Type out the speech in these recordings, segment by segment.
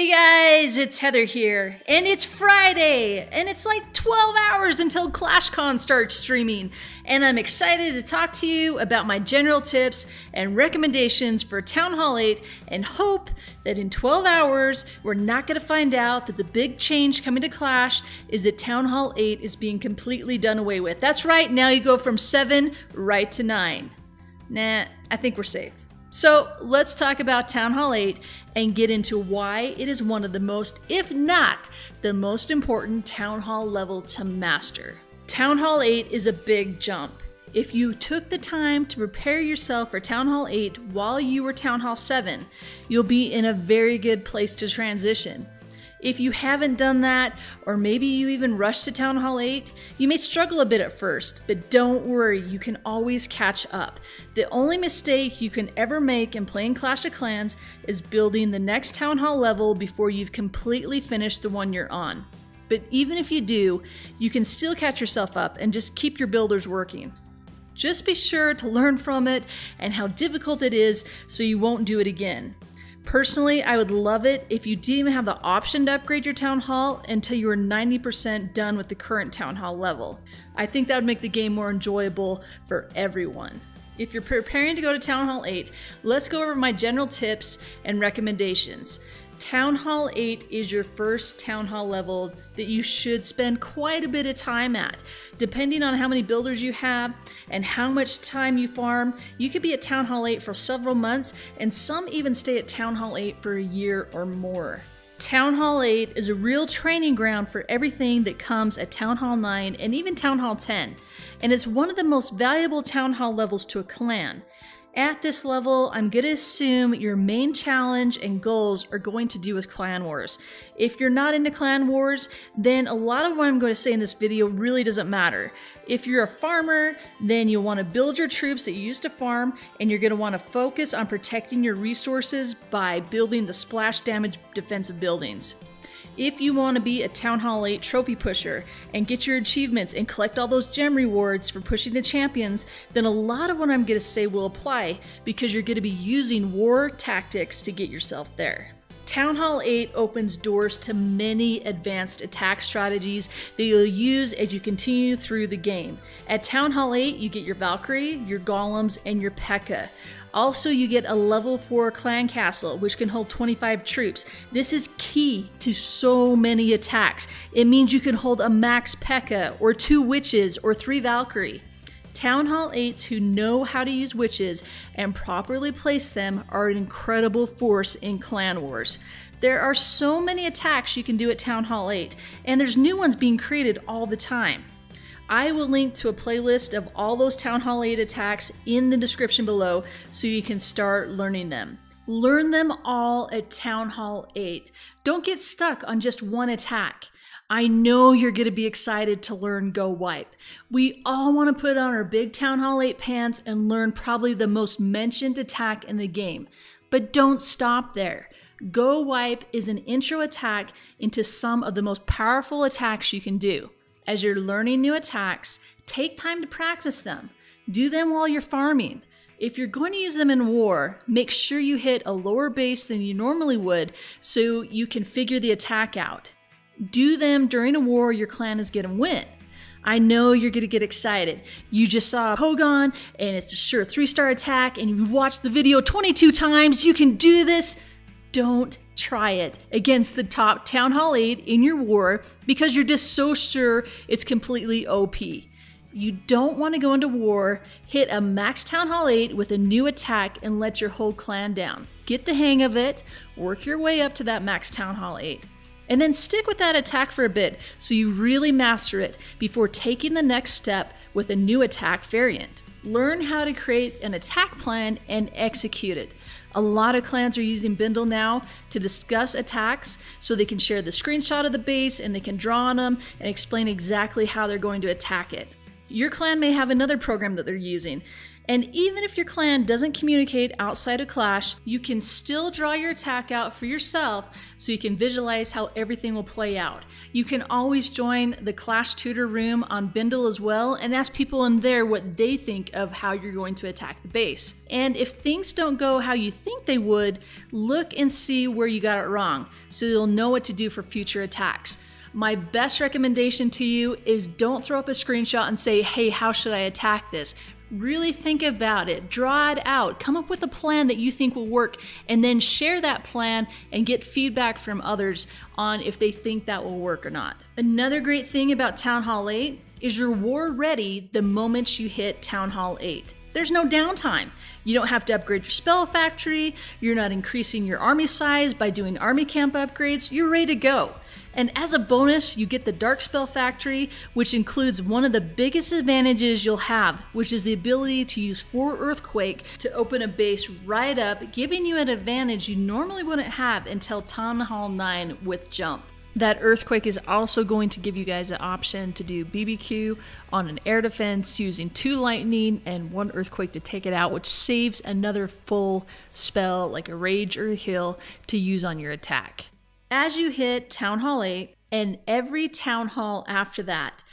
Hey guys, it's Heather here, and it's Friday, and it's like 12 hours until ClashCon starts streaming, and I'm excited to talk to you about my general tips and recommendations for Town Hall 8, and hope that in 12 hours, we're not going to find out that the big change coming to Clash is that Town Hall 8 is being completely done away with. That's right, now you go from 7 right to 9. Nah, I think we're safe. So let's talk about Town Hall 8 and get into why it is one of the most, if not the most important Town Hall level to master. Town Hall 8 is a big jump. If you took the time to prepare yourself for Town Hall 8 while you were Town Hall 7, you'll be in a very good place to transition. If you haven't done that, or maybe you even rushed to Town Hall 8, you may struggle a bit at first, but don't worry, you can always catch up. The only mistake you can ever make in playing Clash of Clans is building the next Town Hall level before you've completely finished the one you're on. But even if you do, you can still catch yourself up and just keep your builders working. Just be sure to learn from it and how difficult it is so you won't do it again. Personally, I would love it if you didn't even have the option to upgrade your Town Hall until you were 90% done with the current Town Hall level. I think that would make the game more enjoyable for everyone. If you're preparing to go to Town Hall 8, let's go over my general tips and recommendations. Town Hall 8 is your first Town Hall level that you should spend quite a bit of time at. Depending on how many builders you have and how much time you farm, you could be at Town Hall 8 for several months, and some even stay at Town Hall 8 for a year or more. Town Hall 8 is a real training ground for everything that comes at Town Hall 9 and even Town Hall 10, and it's one of the most valuable Town Hall levels to a clan. At this level, I'm going to assume your main challenge and goals are going to do with Clan Wars. If you're not into Clan Wars, then a lot of what I'm going to say in this video really doesn't matter. If you're a farmer, then you'll want to build your troops that you used to farm, and you're going to want to focus on protecting your resources by building the splash damage defensive buildings. If you want to be a Town Hall 8 trophy pusher and get your achievements and collect all those gem rewards for pushing the champions, then a lot of what I'm going to say will apply because you're going to be using war tactics to get yourself there. Town Hall 8 opens doors to many advanced attack strategies that you'll use as you continue through the game. At Town Hall 8, you get your Valkyrie, your Golems, and your P.E.K.K.A. Also, you get a level 4 clan castle, which can hold 25 troops. This is key to so many attacks. It means you can hold a max P.E.K.K.A. or 2 witches or 3 Valkyrie. Town Hall 8s who know how to use witches and properly place them are an incredible force in Clan Wars. There are so many attacks you can do at Town Hall 8, and there's new ones being created all the time. I will link to a playlist of all those Town Hall 8 attacks in the description below so you can start learning them. Learn them all at Town Hall 8. Don't get stuck on just one attack. I know you're going to be excited to learn Go Wipe. We all want to put on our big Town Hall 8 pants and learn probably the most mentioned attack in the game. But don't stop there. Go Wipe is an intro attack into some of the most powerful attacks you can do. As you're learning new attacks, take time to practice them. Do them while you're farming. If you're going to use them in war, make sure you hit a lower base than you normally would so you can figure the attack out. Do them during a war your clan is going to win. I know you're going to get excited. You just saw Pogon and it's a sure 3-star attack and you watched the video 22 times. You can do this. Don't try it against the top Town Hall 8 in your war because you're just so sure it's completely OP. You don't want to go into war, hit a max Town Hall 8 with a new attack and let your whole clan down. Get the hang of it, work your way up to that max Town Hall 8. And then stick with that attack for a bit so you really master it before taking the next step with a new attack variant. Learn how to create an attack plan and execute it. A lot of clans are using Bindle now to discuss attacks so they can share the screenshot of the base and they can draw on them and explain exactly how they're going to attack it. Your clan may have another program that they're using. And even if your clan doesn't communicate outside of Clash, you can still draw your attack out for yourself so you can visualize how everything will play out. You can always join the Clash tutor room on Bindle as well and ask people in there what they think of how you're going to attack the base. And if things don't go how you think they would, look and see where you got it wrong so you'll know what to do for future attacks. My best recommendation to you is don't throw up a screenshot and say, hey, how should I attack this? Really think about it, draw it out, come up with a plan that you think will work, and then share that plan and get feedback from others on if they think that will work or not. Another great thing about Town Hall 8 is you're war ready the moment you hit Town Hall 8. There's no downtime. You don't have to upgrade your spell factory, you're not increasing your army size by doing army camp upgrades, you're ready to go. And as a bonus, you get the Dark Spell Factory, which includes one of the biggest advantages you'll have, which is the ability to use 4 Earthquake to open a base right up, giving you an advantage you normally wouldn't have until Town Hall 9 with Jump. That Earthquake is also going to give you guys an option to do BBQ on an air defense using 2 Lightning and 1 Earthquake to take it out, which saves another full spell like a Rage or a Heal to use on your attack. As you hit Town Hall 8 and every Town Hall after that,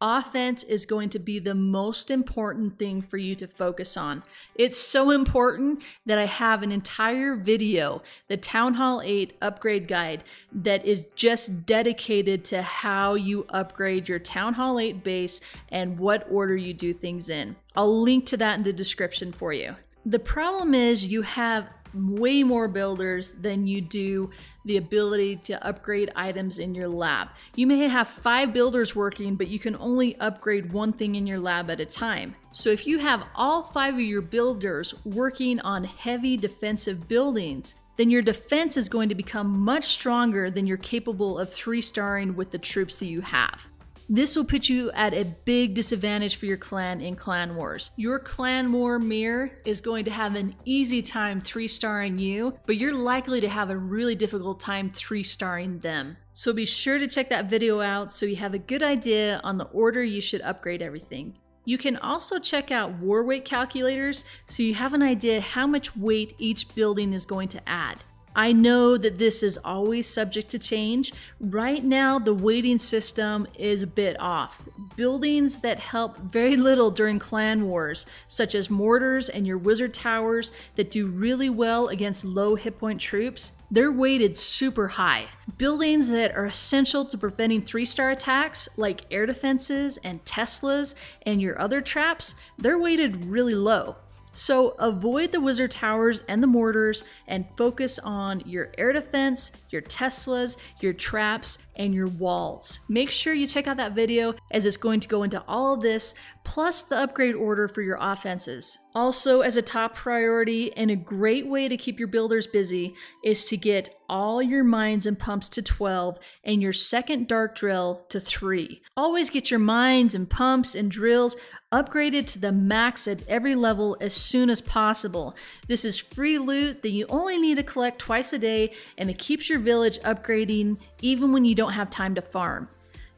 offense is going to be the most important thing for you to focus on. It's so important that I have an entire video, the Town Hall 8 upgrade guide, that is just dedicated to how you upgrade your Town Hall 8 base and what order you do things in. I'll link to that in the description for you. The problem is you have way more builders than you do the ability to upgrade items in your lab. You may have 5 builders working, but you can only upgrade 1 thing in your lab at a time. So if you have all 5 of your builders working on heavy defensive buildings, then your defense is going to become much stronger than you're capable of 3-starring with the troops that you have. This will put you at a big disadvantage for your clan in Clan Wars. Your Clan War mirror is going to have an easy time 3-starring you, but you're likely to have a really difficult time 3-starring them. So be sure to check that video out so you have a good idea on the order you should upgrade everything. You can also check out war weight calculators so you have an idea how much weight each building is going to add. I know that this is always subject to change. Right now, the weighting system is a bit off. Buildings that help very little during clan wars, such as mortars and your wizard towers that do really well against low hit point troops, they're weighted super high. Buildings that are essential to preventing 3-star attacks, like air defenses and Teslas and your other traps, they're weighted really low. So avoid the wizard towers and the mortars and focus on your air defense, your Teslas, your traps, and your walls. Make sure you check out that video as it's going to go into all of this, plus the upgrade order for your offenses. Also, as a top priority and a great way to keep your builders busy is to get all your mines and pumps to 12 and your second dark drill to 3. Always get your mines and pumps and drills upgraded to the max at every level as soon as possible. This is free loot that you only need to collect twice a day, and it keeps your village upgrading even when you don't have time to farm.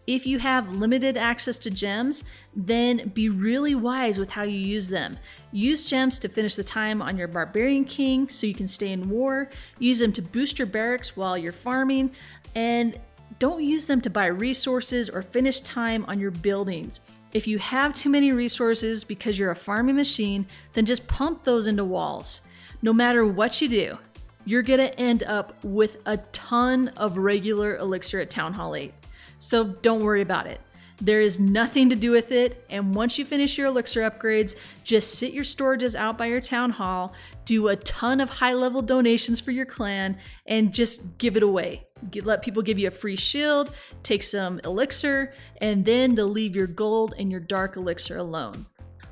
If you have limited access to gems, then be really wise with how you use them. Use gems to finish the time on your Barbarian King so you can stay in war. Use them to boost your barracks while you're farming, and don't use them to buy resources or finish time on your buildings. If you have too many resources because you're a farming machine, then just pump those into walls. No matter what you do, you're gonna end up with a ton of regular elixir at Town Hall 8. So don't worry about it. There is nothing to do with it, and once you finish your elixir upgrades, just sit your storages out by your town hall, do a ton of high-level donations for your clan, and just give it away. Let people give you a free shield, take some elixir, and then they'll leave your gold and your dark elixir alone.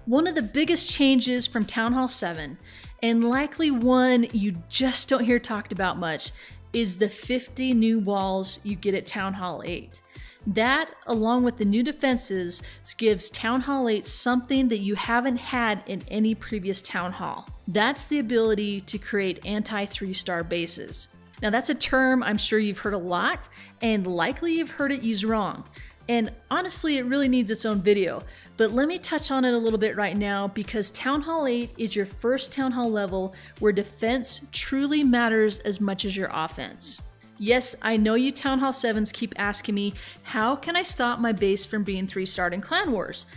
One of the biggest changes from Town Hall 7, and likely one you just don't hear talked about much, is the 50 new walls you get at Town Hall 8. That, along with the new defenses, gives Town Hall 8 something that you haven't had in any previous Town Hall. That's the ability to create anti-3-star bases. Now that's a term I'm sure you've heard a lot, and likely you've heard it used wrong. And honestly, it really needs its own video. But let me touch on it a little bit right now because Town Hall 8 is your first Town Hall level where defense truly matters as much as your offense. Yes, I know you Town Hall 7s keep asking me, how can I stop my base from being 3-starred in Clan Wars?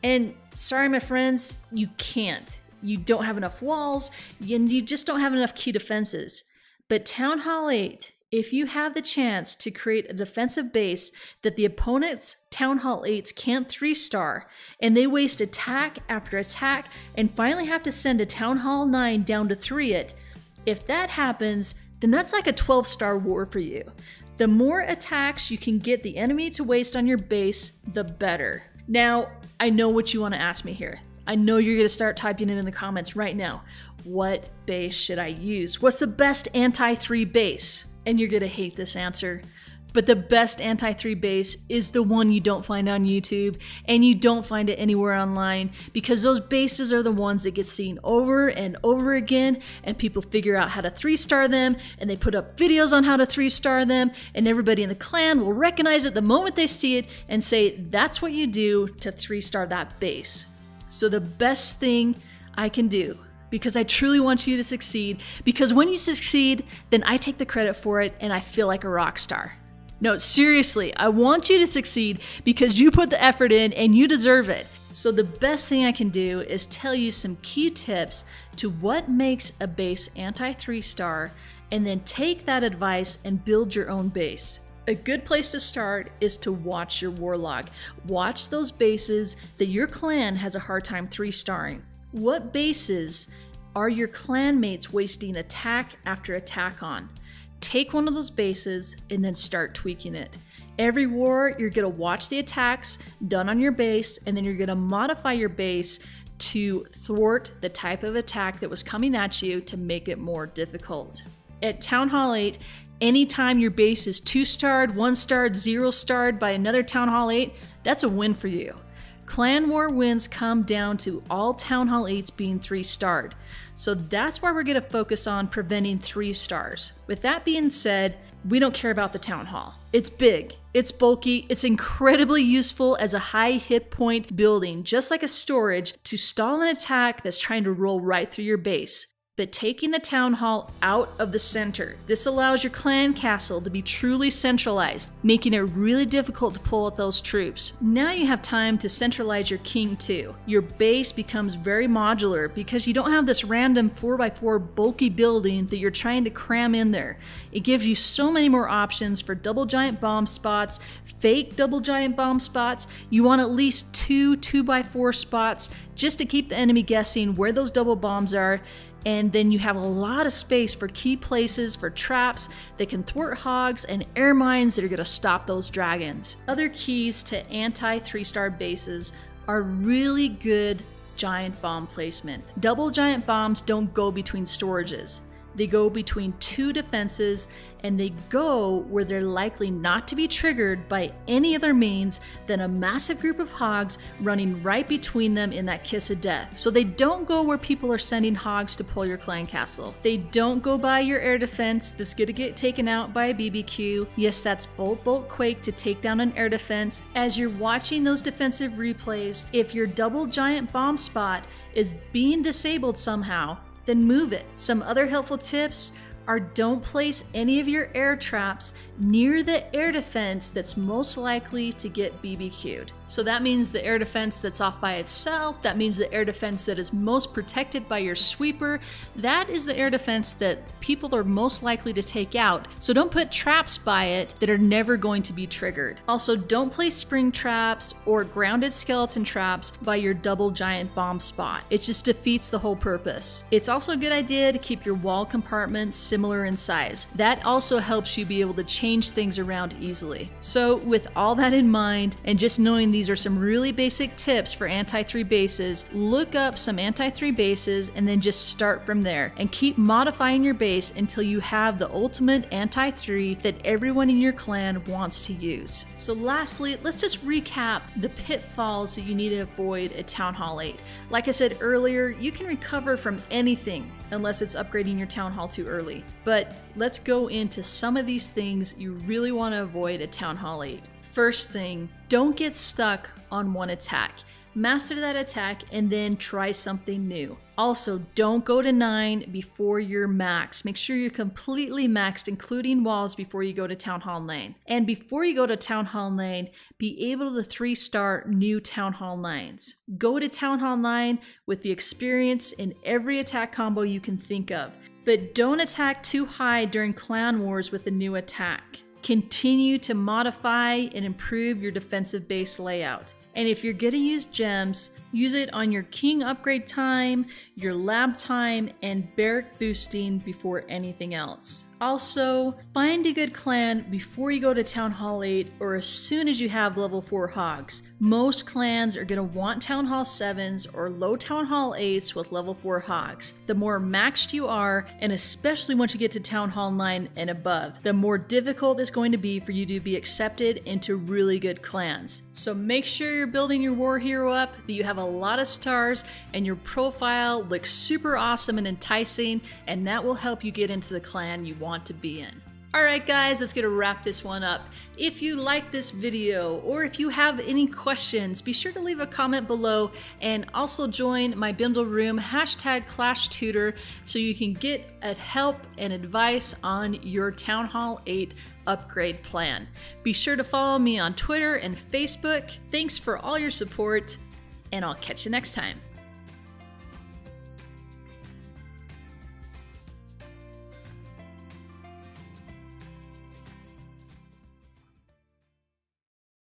And sorry, my friends, you can't. You don't have enough walls, and you just don't have enough key defenses. But Town Hall 8, if you have the chance to create a defensive base that the opponent's Town Hall 8s can't 3-star, and they waste attack after attack and finally have to send a Town Hall 9 down to 3 it, if that happens, then that's like a 12-star war for you. The more attacks you can get the enemy to waste on your base, the better. Now, I know what you want to ask me here. I know you're going to start typing it in the comments right now. What base should I use? What's the best anti-3 base? And you're going to hate this answer. But the best anti-3 base is the one you don't find on YouTube and you don't find it anywhere online because those bases are the ones that get seen over and over again and people figure out how to 3-star them and they put up videos on how to 3-star them and everybody in the clan will recognize it the moment they see it and say that's what you do to 3-star that base. So the best thing I can do, because I truly want you to succeed, because when you succeed, then I take the credit for it and I feel like a rock star. No, seriously, I want you to succeed because you put the effort in and you deserve it. So the best thing I can do is tell you some key tips to what makes a base anti-3-star and then take that advice and build your own base. A good place to start is to watch your war log. Watch those bases that your clan has a hard time 3-starring. What bases are your clanmates wasting attack after attack on? Take one of those bases and then start tweaking it. Every war, you're gonna watch the attacks done on your base and then you're gonna modify your base to thwart the type of attack that was coming at you to make it more difficult. At Town Hall 8, anytime your base is 2-starred, 1-starred, 0-starred by another Town Hall 8, that's a win for you. Clan War wins come down to all Town Hall 8s being 3-starred. So that's why we're going to focus on preventing 3-stars. With that being said, we don't care about the Town Hall. It's big, it's bulky, it's incredibly useful as a high hit point building, just like a storage to stall an attack that's trying to roll right through your base. But taking the Town Hall out of the center, this allows your clan castle to be truly centralized, making it really difficult to pull out those troops. Now you have time to centralize your king too. Your base becomes very modular because you don't have this random 4x4 bulky building that you're trying to cram in there. It gives you so many more options for double giant bomb spots, fake double giant bomb spots. You want at least 2 2x4 spots just to keep the enemy guessing where those double bombs are. And then you have a lot of space for key places for traps that can thwart hogs and air mines that are going to stop those dragons. Other keys to anti-3-star bases are really good giant bomb placement. Double giant bombs don't go between storages. They go between 2 defenses and they go where they're likely not to be triggered by any other means than a massive group of hogs running right between them in that kiss of death. So they don't go where people are sending hogs to pull your clan castle. They don't go by your air defense that's gonna get taken out by a BBQ. Yes, that's bolt quake to take down an air defense. As you're watching those defensive replays, if your double giant bomb spot is being disabled somehow, then move it. Some other helpful tips are don't place any of your air traps near the air defense that's most likely to get BBQ'd. So that means the air defense that's off by itself, that means the air defense that is most protected by your sweeper, that is the air defense that people are most likely to take out. So don't put traps by it that are never going to be triggered. Also, don't place spring traps or grounded skeleton traps by your double giant bomb spot. It just defeats the whole purpose. It's also a good idea to keep your wall compartments similar in size. That also helps you be able to change things around easily. So with all that in mind, and just knowing these are some really basic tips for anti-3 bases, look up some anti-3 bases and then just start from there and keep modifying your base until you have the ultimate anti-3 that everyone in your clan wants to use. So lastly, let's just recap the pitfalls that you need to avoid at Town Hall 8. Like I said earlier, you can recover from anything unless it's upgrading your Town Hall too early. But let's go into some of these things you really want to avoid at Town Hall 8. First thing, don't get stuck on one attack. Master that attack and then try something new. Also, don't go to 9 before you're maxed. Make sure you're completely maxed, including walls, before you go to Town Hall Lane. And before you go to Town Hall Lane, be able to 3-star new Town Hall 9s. Go to Town Hall 9 with the experience in every attack combo you can think of. But don't attack too high during Clan Wars with a new attack. Continue to modify and improve your defensive base layout. And if you're going to use gems, use it on your king upgrade time, your lab time, and barrack boosting before anything else. Also, find a good clan before you go to Town Hall 8 or as soon as you have level 4 hogs. Most clans are going to want Town Hall 7s or low Town Hall 8s with level 4 hogs. The more maxed you are, and especially once you get to Town Hall 9 and above, the more difficult it's going to be for you to be accepted into really good clans. So make sure you're building your war hero up, that you have a lot of stars, and your profile looks super awesome and enticing, and that will help you get into the clan you want to be in. Alright guys, let's get to wrap this one up. If you like this video or if you have any questions, be sure to leave a comment below and also join my bundle room #ClashTutor so you can get help and advice on your Town Hall 8 upgrade plan. Be sure to follow me on Twitter and Facebook. Thanks for all your support, and I'll catch you next time.